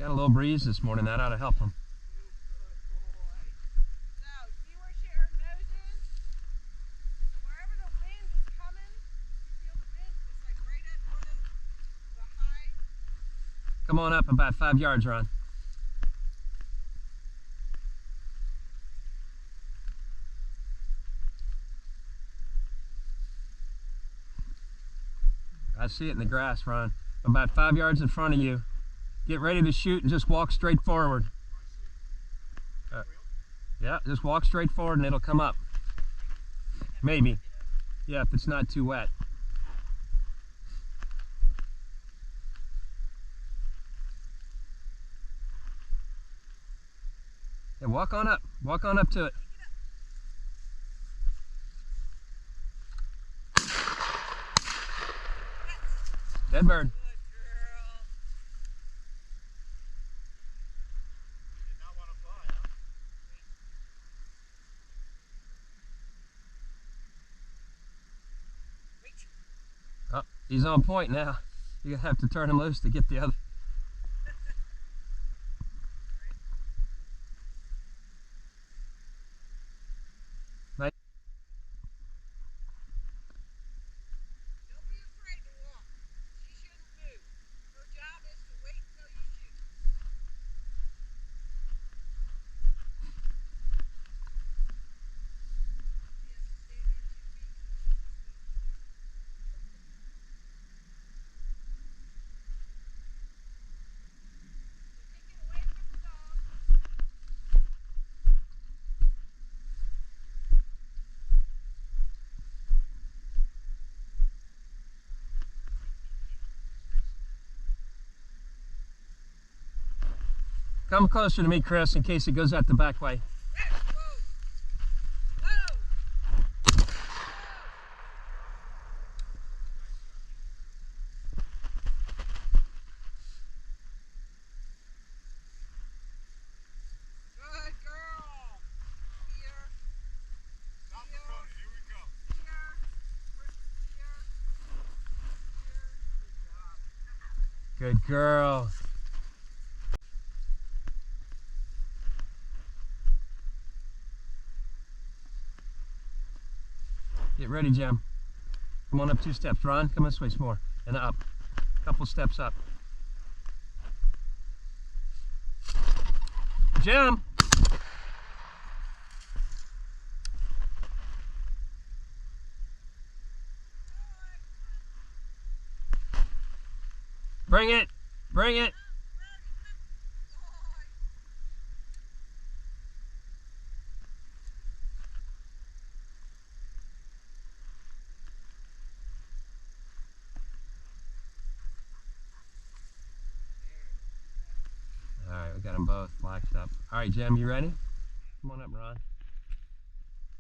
Got a little breeze this morning. That ought to help him. Come on up about 5 yards, Ron. I see it in the grass, Ron. About 5 yards in front of you. Get ready to shoot and just walk straight forward. Yeah, just walk straight forward and it'll come up. Maybe. Yeah, if it's not too wet. Yeah, walk on up. Walk on up to it. Dead bird. Oh, he's on point now. You have to turn him loose to get the other. Nice. Don't be afraid to walk. She shouldn't move. Her job is to wait until you shoot. She has to stand there 2 feet. Take it away from the dog. Come closer to me, Chris, in case it goes out the back way. Good girl. Here. Stop the phone. Here we go. Here. Here. Good job. Good girl. Get ready, Jim. Come on up 2 steps. Ron, come this way some more. And up. Couple steps up. Jim! Bring it! Bring it! Alright, we got them both flaxed up. Alright, Jim, you ready? Come on up, Ron.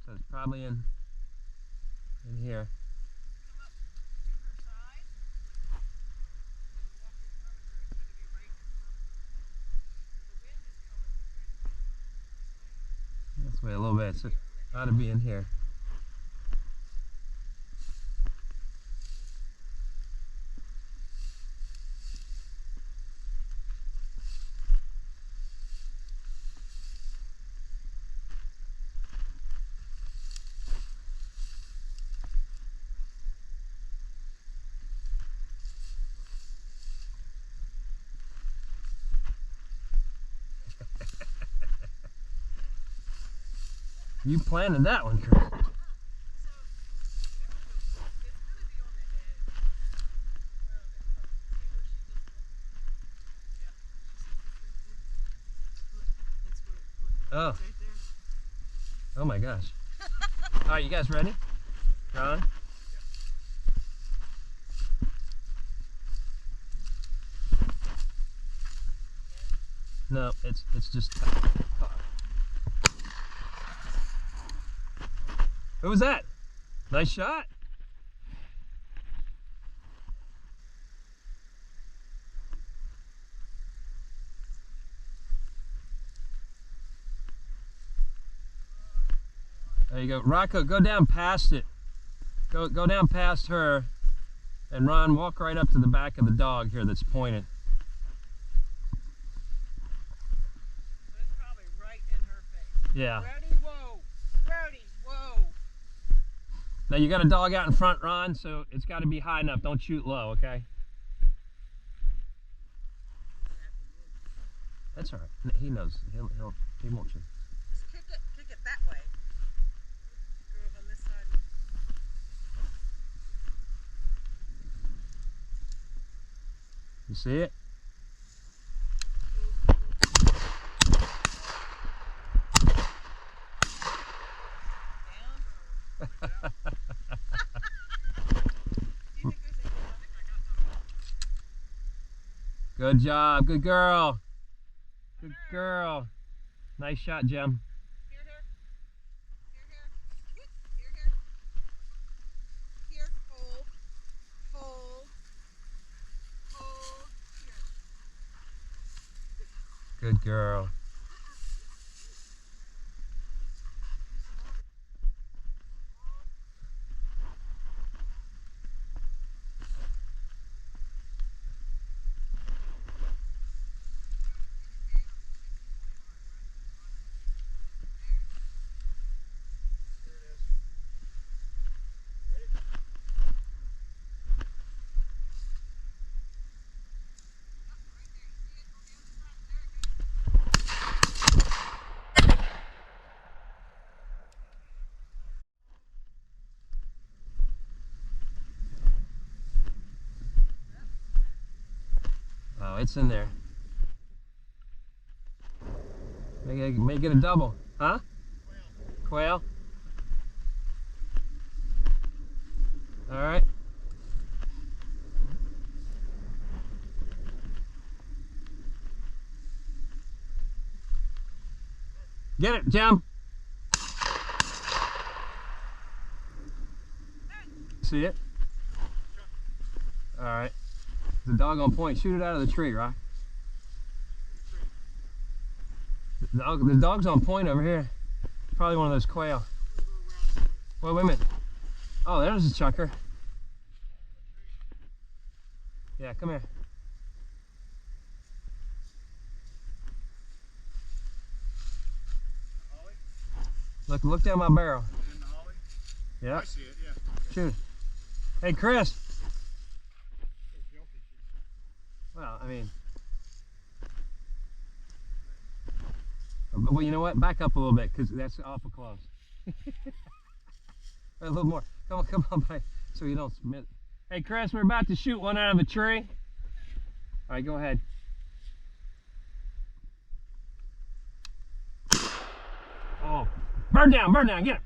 So it's probably in here. Come up to her side. And then walk in front of her. It's going to be right in front. The wind is coming this way. This way a little bit. So it ought to be in here. You planted that one, Chris. Oh. Oh my gosh. All right, you guys ready? Ron? No, it's just. What was that? Nice shot. There you go. Rocco, go down past it. Go down past her. And Ron, walk right up to the back of the dog here that's pointed. Yeah. Brody, whoa. Brody, whoa. Now you got a dog out in front, Ron, so it's got to be high enough. Don't shoot low, okay? That's all right. He knows. He won't shoot. Just kick it that way. Go on this side. You see it? Down. Do you think there's anything Good job. Good girl. Good girl. Nice shot, Jim. Here, here. Here, here. Whoop. Here, here. Here, hold. Hold. Hold. Here. Good girl. Oh, it's in there. Make it a double. Huh? Quail. All right. Get it, Jim. See it? All right. The dog on point. Shoot it out of the tree, right? The dog's on point over here. Probably one of those quail. Wait a minute. Oh, there's a chucker. Yeah, come here. Look down my barrel. In the holly? Yeah. I see it, yeah. Shoot it. Hey, Chris. So guilty. Well, I mean. Well, you know what? Back up a little bit, because that's awful close. A little more. Come on, buddy, so you don't submit. Hey, Chris, we're about to shoot one out of a tree. All right, go ahead. Oh, burn down, get it.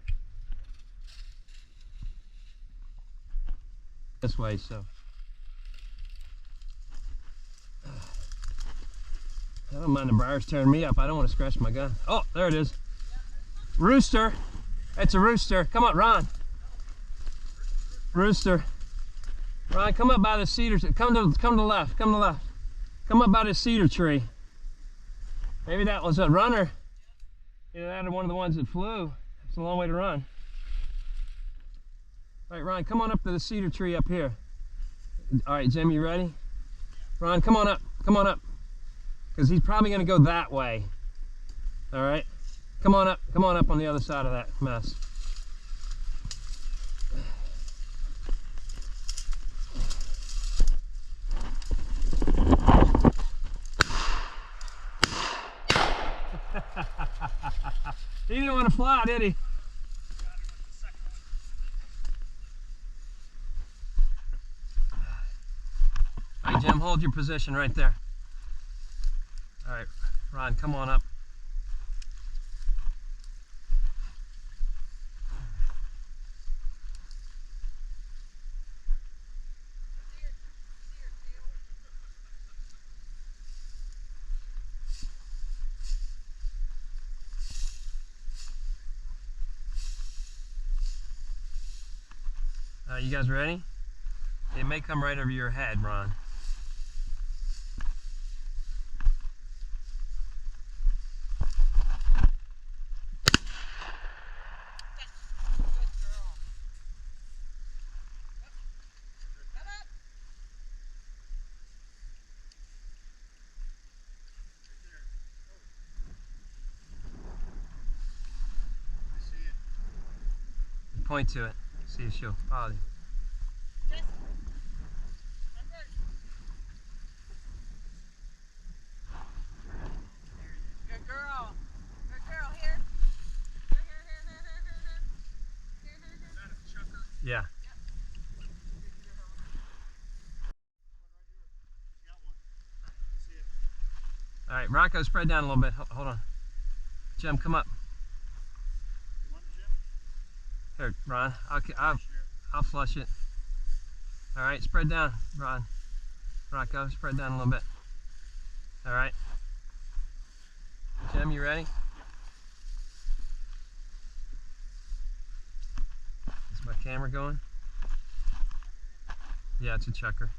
This way, so. I don't mind the briars tearing me up. I don't want to scratch my gun. Oh, there it is. Rooster. It's a rooster. Come on, Ron. Rooster. Ron, come up by the cedar. Come to the left. Come to the left. Come up by the cedar tree. Maybe that was a runner. Either that or one of the ones that flew. It's a long way to run. All right, Ron, come on up to the cedar tree up here. All right, Jim, you ready? Ron, come on up. Come on up. Because he's probably going to go that way. All right? Come on up on the other side of that mess. He didn't want to fly, did he? All right, Jim, hold your position right there. All right, Ron, come on up. You guys ready? It may come right over your head, Ron. point to it. See if she'll follow you. Jesse. Onward. Good girl. Good girl. Here. Here, here, here, here, here, here, here. Here, here, here. Is that a chucker? Yeah. Good girl. One right here. He's got one. I see it. All right, Rocco, spread down a little bit. Hold on. Jim, come up. You want the Jim? Here, Ron. I'll Share. flush it. All right, spread down, Ron. Rocco, spread down a little bit. All right. Jim, you ready? Is my camera going? Yeah, it's a chucker.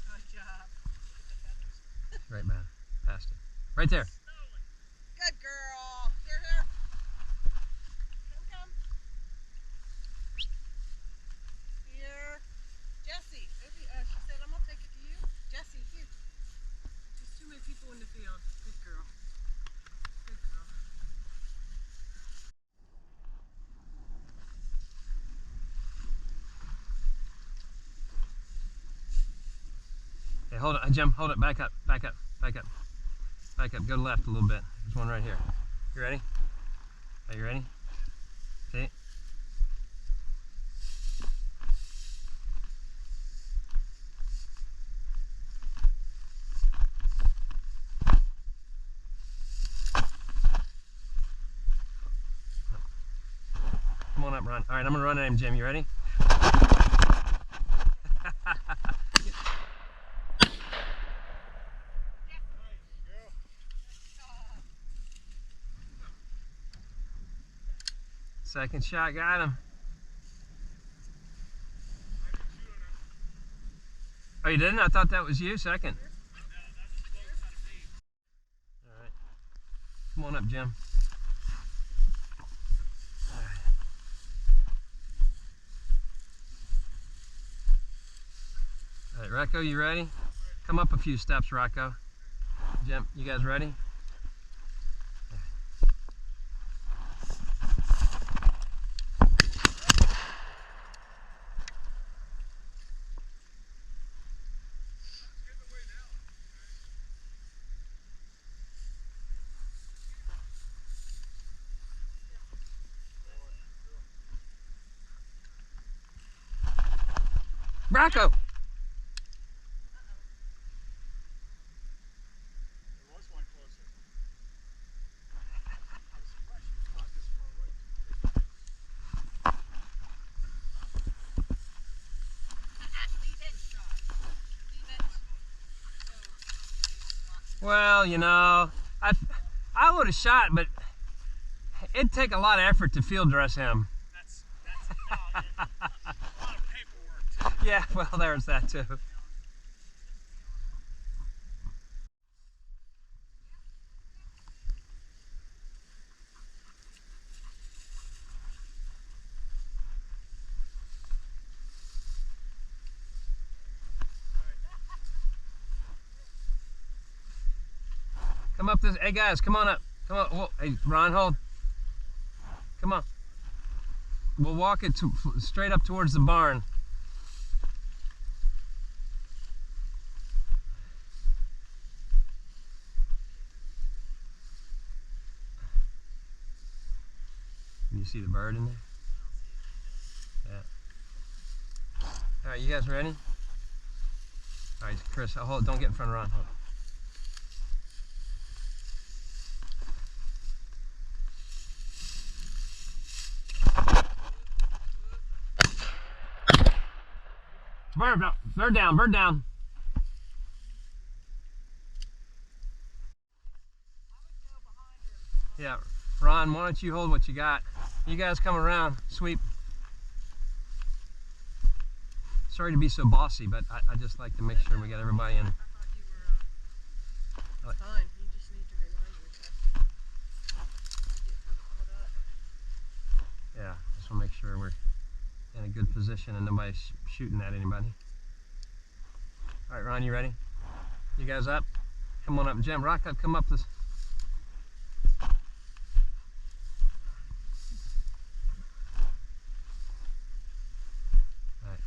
Good job. Look at the feathers. Right, man. Past it. Right there. Good girl. Here, here. Come, come. Here. Jesse. She said, I'm going to take it to you. Jesse, here. There's too many people in the field. Good girl. Good girl. Hey, hold it, Jim. Hold it. Back up. Back up. Back up. Back up. Go left a little bit. There's one right here. You ready? Are you ready? Okay. Come on up, Ron. All right, I'm gonna run at him, Jim. You ready? Second shot, got him. I didn't shoot on it. Oh, you didn't? I thought that was you, second. No, that was close out of me. All right. Come on up, Jim. All right. All right, Rocco, you ready? Come up a few steps, Rocco. Jim, you guys ready? It's getting away now. Rocco! There was one closer. I was surprised she was not this far away. Leave it. Leave it. Well, you know, I would have shot, but it'd take a lot of effort to field dress him. That's no, a lot of paperwork too. Yeah, well, there's that too. Come up this, hey guys, come on up. Come on, whoa, hey Ron, hold. Come on. We'll walk it straight up towards the barn. Can you see the bird in there? Yeah. All right, you guys ready? All right, Chris, hold. Don't get in front of Ron. Hold. Bird down, bird down, bird down. Yeah, Ron, why don't you hold what you got? You guys come around, sweep. Sorry to be so bossy, but I just like to make sure we get everybody in. I thought you were fine. You just need to remind yourself. I get put up. Yeah, just want to make sure we're in a good position and nobody's shooting at anybody. All right, Ron, you ready? You guys up? Come on up. Jim, Rocco, come up this. All right,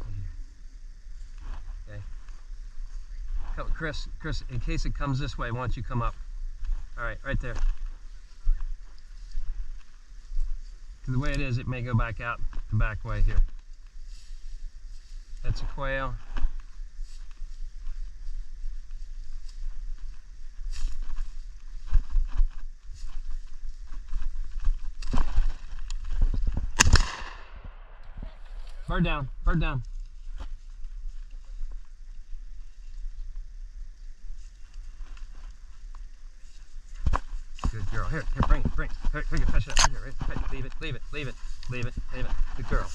okay. Chris, in case it comes this way, why don't you come up? All right, right there. The way it is, it may go back out the back way here. That's a quail. Bird down, bird down. Good girl. Here, bring it. Here, push it up. Here, right? Leave it. Good girl.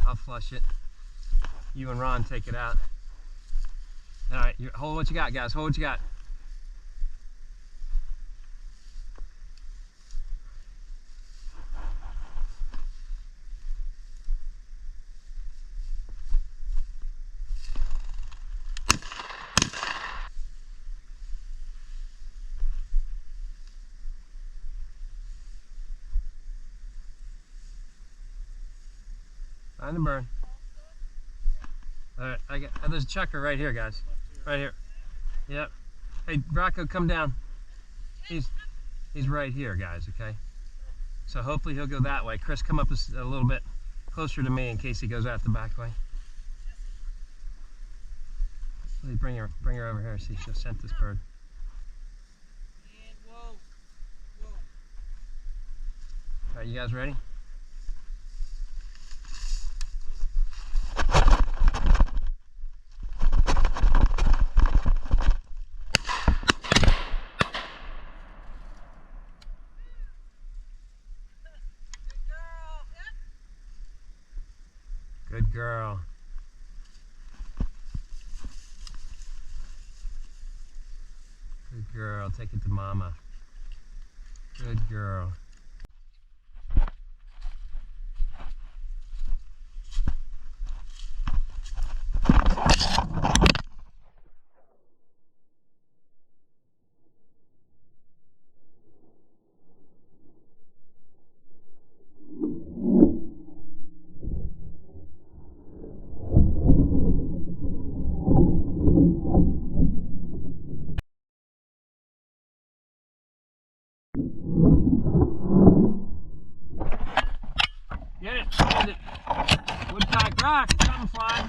I'll flush it. You and Ron take it out. All right, hold what you got, guys. Hold what you got. Find the burn. All right, there's a checker right here, guys. Right here. Yep. Hey, Rocco, come down. He's right here, guys. Okay. So hopefully he'll go that way. Chris, come up a little bit closer to me in case he goes out the back way. Bring her over here. See, she'll scent this bird. And whoa. All right, you guys ready? Good girl. Good girl. Take it to mama. Good girl. Get it. Woodcock rock. Something flying.